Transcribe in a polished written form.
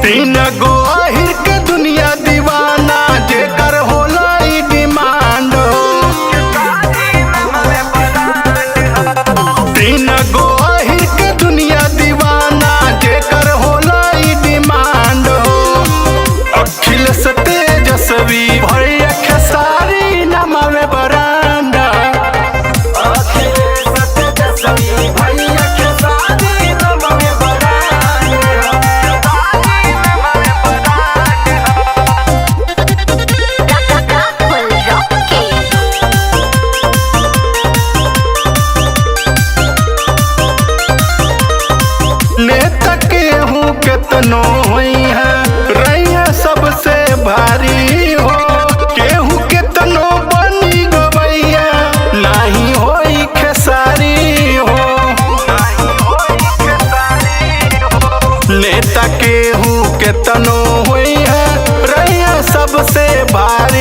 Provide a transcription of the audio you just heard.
तीन गो अहिर के दुनिया दीवाना जेकर होला ई डिमांड तीन गो अहिर के दुनिया दीवाना जेकर होला ई डिमांड अखिल से तेजस्वी भैया खेसारी नमावे बरांडा नेता केहू केतनो हुई है रैया सबसे भारी हो केहू केतनो बनी गवैया नहीं होई खेसारी हो नेता केहू केतनो हुई है रैया सबसे भारी